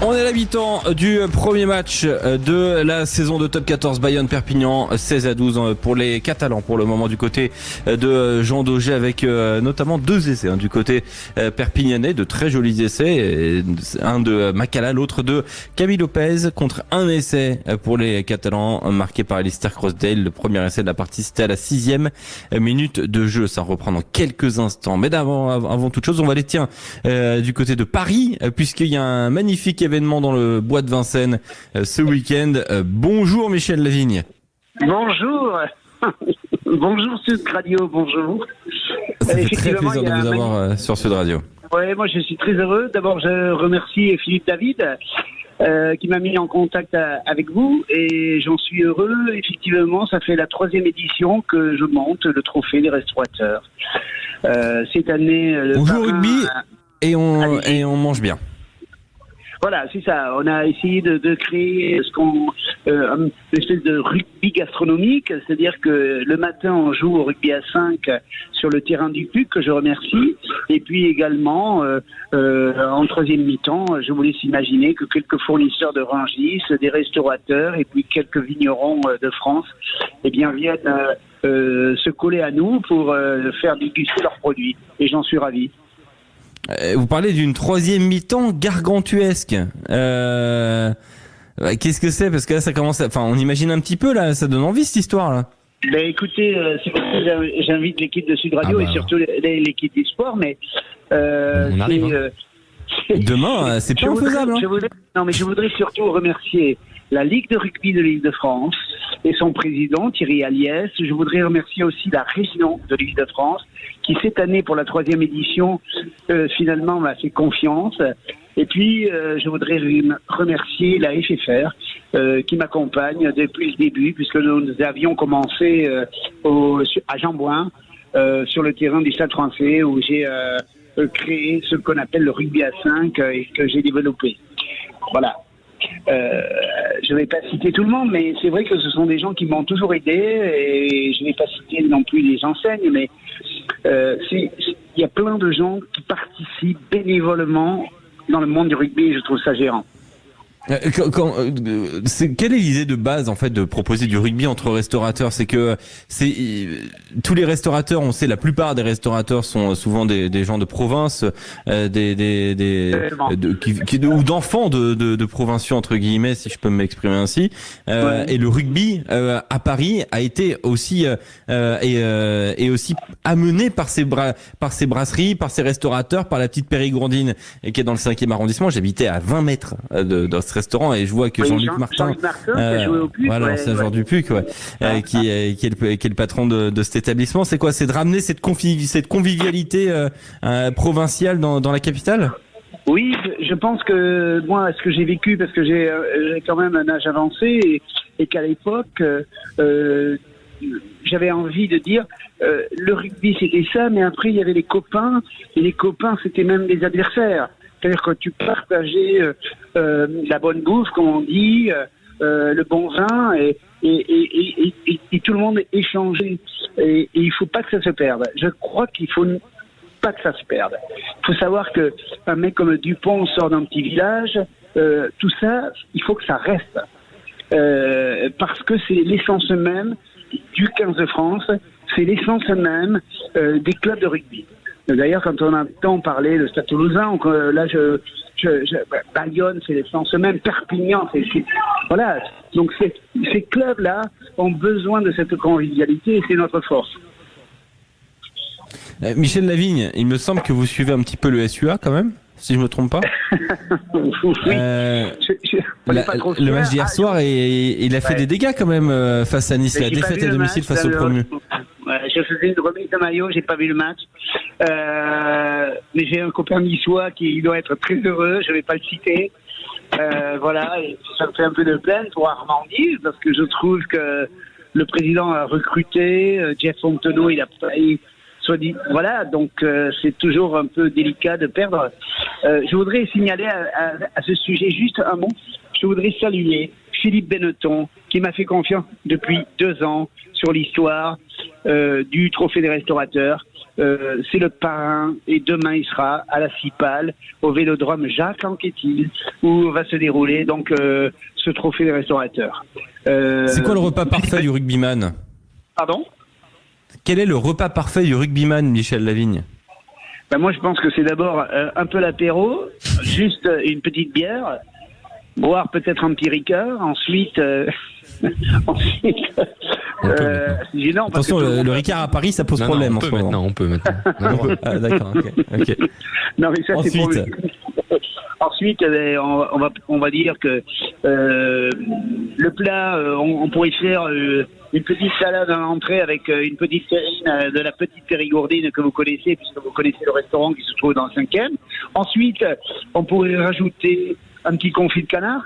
On est à la mi-temps du premier match de la saison de Top 14 Bayonne-Perpignan, 16-12 pour les Catalans pour le moment du côté de Jean Daugé, avec notamment 2 essais du côté perpignanais, de très jolis essais, un de Macala, l'autre de Camille Lopez, contre un essai pour les Catalans marqué par Alistair Crossdale. Le premier essai de la partie, c'était à la 6e minute de jeu. Ça reprend dans quelques instants, mais avant toute chose, on va aller du côté de Paris, puisqu'il y a un magnifique événement dans le bois de Vincennes ce week-end. Bonjour Michel Lavigne. Bonjour. Bonjour Sud Radio, bonjour. Ça fait très plaisir de vous avoir sur Sud Radio. Ouais, moi je suis très heureux. D'abord je remercie Philippe David qui m'a mis en contact avec vous, et j'en suis heureux. Effectivement, ça fait la 3e édition que je monte le trophée des restaurateurs. Cette année, on joue au rugby et on mange bien. Voilà, c'est ça. On a essayé de créer une espèce de rugby gastronomique, c'est-à-dire que le matin on joue au rugby à 5 sur le terrain du PUC, que je remercie, et puis également en 3e mi-temps, je vous laisse imaginer que quelques fournisseurs de Rungis, des restaurateurs et puis quelques vignerons de France, viennent se coller à nous pour faire déguster leurs produits, et j'en suis ravi. Vous parlez d'une 3e mi-temps gargantuesque. Qu'est-ce que c'est? Parce que là, ça commence. On imagine un petit peu là. Ça donne envie cette histoire là. Ben écoutez, c'est pour ça que j'invite l'équipe de Sud Radio et surtout l'équipe du sport. Mais on arrive. Demain, c'est pas infaisable. Je voudrais surtout remercier la Ligue de rugby de l'Île-de-France et son président Thierry Aliès. Je voudrais remercier aussi la région de l'Île-de-France qui, cette année, pour la 3e édition, finalement m'a fait confiance. Et puis, je voudrais remercier la FFR qui m'accompagne depuis le début, puisque nous avions commencé à Jean-Bouin, sur le terrain du Stade français, où j'ai créé ce qu'on appelle le rugby à 5 et que j'ai développé. Voilà. Je ne vais pas citer tout le monde, mais c'est vrai que ce sont des gens qui m'ont toujours aidé, et je ne vais pas citer non plus les enseignes, mais il y a plein de gens qui participent bénévolement dans le monde du rugby, et je trouve ça gérant. Quelle est l'idée de base en fait de proposer du rugby entre restaurateurs? C'est que tous les restaurateurs, on sait, la plupart des restaurateurs sont souvent des gens de province, ou d'enfants de provinciaux entre guillemets, si je peux m'exprimer ainsi. Et le rugby à Paris a été aussi et aussi amené par ces brasseries, par ces restaurateurs, par la petite Périgourdine, et qui est dans le 5e arrondissement. J'habitais à 20 mètres de ce restaurant, et je vois que Jean-Luc Martin, qui a joué au PUC, c'est un joueur du PUC, qui est le patron de cet établissement. C'est quoi? C'est de ramener cette convivialité provinciale dans la capitale? Oui, je pense que moi, ce que j'ai vécu, parce que j'ai quand même un âge avancé, et qu'à l'époque, j'avais envie de dire, le rugby c'était ça, mais après il y avait les copains, et les copains c'était même des adversaires. C'est-à-dire que tu partageais la bonne bouffe, comme on dit, le bon vin, et tout le monde échangeait. Et il faut pas que ça se perde. Je crois qu'il faut pas que ça se perde. Il faut savoir que un mec comme Dupont sort d'un petit village, tout ça, il faut que ça reste. Parce que c'est l'essence même du 15 de France, c'est l'essence même des clubs de rugby. D'ailleurs, quand on entend parler de Stade Toulousain, là, Bayonne, c'est l'essence même, Perpignan, voilà. Donc, ces clubs-là ont besoin de cette convivialité, et c'est notre force. Michel Lavigne, il me semble que vous suivez un petit peu le SUA quand même, si je me trompe pas. Oui. Le match d'hier soir, et il a fait des dégâts quand même face à Nice, la défaite à domicile face au promu. Je faisais une remise de maillot, j'ai pas vu le match. Mais j'ai un copain niçois qui doit être très heureux, je vais pas le citer. Voilà, et ça me fait un peu de peine pour Armandie, parce que je trouve que le président a recruté, Jeff Fontenot, il a failli, voilà, donc c'est toujours un peu délicat de perdre. Je voudrais signaler à ce sujet juste un mot. Je voudrais saluer Philippe Benetton, qui m'a fait confiance depuis 2 ans sur l'histoire du Trophée des restaurateurs. c'est le parrain, et demain il sera à la Cipale, au Vélodrome Jacques Anquetil, où va se dérouler donc ce trophée des restaurateurs. C'est quoi le repas parfait du rugbyman? Pardon? Quel est le repas parfait du rugbyman, Michel Lavigne? Ben moi je pense que c'est d'abord un peu l'apéro, juste une petite bière, boire peut-être un petit ricard, ensuite ensuite gênant, parce attention, que le ricard à Paris ça pose problème en ce moment. On peut maintenant. Ah, d'accord, ok. Non mais ça c'est pour Ensuite. Ensuite, on va dire que le plat, on pourrait faire une petite salade en entrée avec une petite terrine de la petite Périgourdine que vous connaissez, puisque vous connaissez le restaurant qui se trouve dans le 5e. Ensuite, on pourrait rajouter un petit confit de canard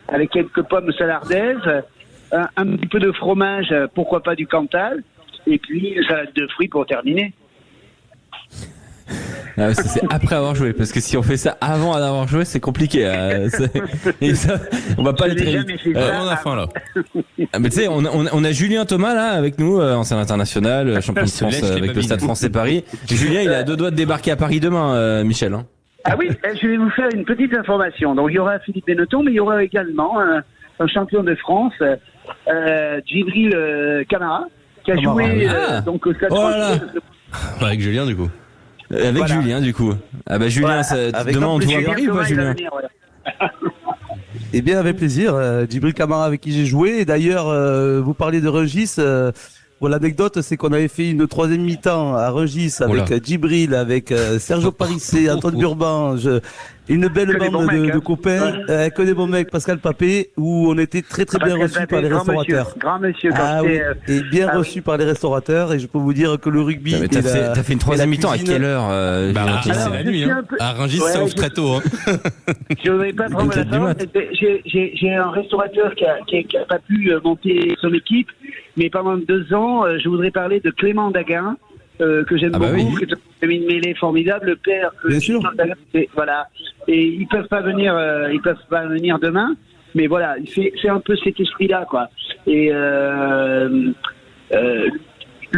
avec quelques pommes salardaises, un petit peu de fromage, pourquoi pas du Cantal, et puis une salade de fruits pour terminer. Ah ouais, c'est après avoir joué, parce que si on fait ça avant d'avoir joué, c'est compliqué. Et ça, on va pas aller très vite. On a faim là. Ah, mais tu sais, on a Julien Thomas là avec nous, ancien international, champion de France avec le Stade Français Paris. Julien, il a 2 doigts de débarquer à Paris demain, Michel. Hein. Ah oui, je vais vous faire une petite information. Donc il y aura Philippe Benetton, mais il y aura également un champion de France, Djibril Camara, qui a joué donc au Stade Français. Avec Julien du coup. Avec voilà. Julien du coup. Ah bah Julien, demain on te voit à Paris ou pas Julien? Eh bien avec plaisir, Djibril Camara avec qui j'ai joué. Et d'ailleurs, vous parliez de Rungis. Bon, l'anecdote, c'est qu'on avait fait une 3e mi-temps à Rungis avec Djibril, avec Sergio Parissé, Antoine Burban, une belle bande de copains, que des bons mecs, Pascal Papé, où on était très bien reçus par les restaurateurs. Grand monsieur. Oui, et bien reçus par les restaurateurs. Et je peux vous dire que le rugby. T'as fait une 3e mi-temps à quelle heure c'est la nuit. À Rungis, ça ouvre très tôt. Je ne vais pas prendre la parole. J'ai un restaurateur qui a pas pu monter son équipe. Mais pendant 2 ans, je voudrais parler de Clément Daguin, que j'aime beaucoup, qui est une mêlée formidable, le père. Bien sûr. Voilà. Et ils peuvent pas venir demain, mais voilà, c'est un peu cet esprit-là, quoi. Et le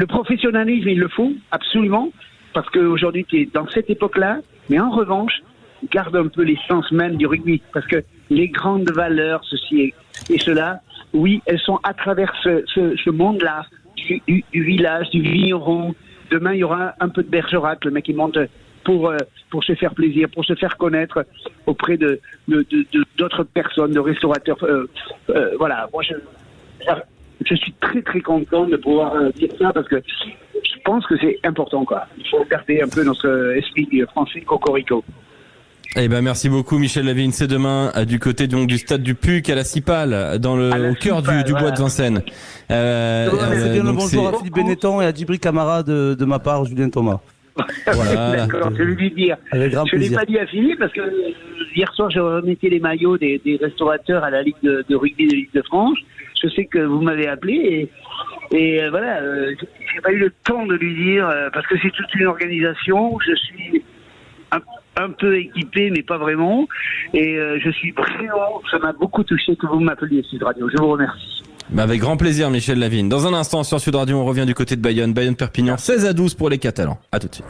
professionnalisme, il le faut absolument, parce qu'aujourd'hui, tu es dans cette époque-là. Mais en revanche, garde un peu l'essence même du rugby, parce que les grandes valeurs, ceci et cela. Oui, elles sont à travers ce monde-là, du village, du vigneron. Demain, il y aura un peu de Bergerac, le mec il monte pour se faire plaisir, pour se faire connaître auprès d'autres personnes, de restaurateurs. Voilà, moi je suis très content de pouvoir dire ça, parce que je pense que c'est important, quoi. Il faut garder un peu notre esprit français cocorico. Eh ben merci beaucoup Michel Lavigne, c'est demain du côté donc du stade du Puc à la Cipale, au cœur du bois de Vincennes. C'est bien le bonjour à Philippe Benetton et à Djibril Camara de ma part, Julien Thomas. Voilà. D'accord, je vais lui dire. Je ne l'ai pas dit à Philippe parce que hier soir je remettais les maillots des restaurateurs à la Ligue de rugby de l'Île-de-France. Je sais que vous m'avez appelé et voilà, j'ai pas eu le temps de lui dire parce que c'est toute une organisation. Je suis un peu équipé, mais pas vraiment. Et je suis vraiment, ça m'a beaucoup touché que vous m'appeliez Sud Radio. Je vous remercie. Avec grand plaisir, Michel Lavigne. Dans un instant sur Sud Radio, on revient du côté de Bayonne. Bayonne-Perpignan, 16-12 pour les Catalans. À tout de suite.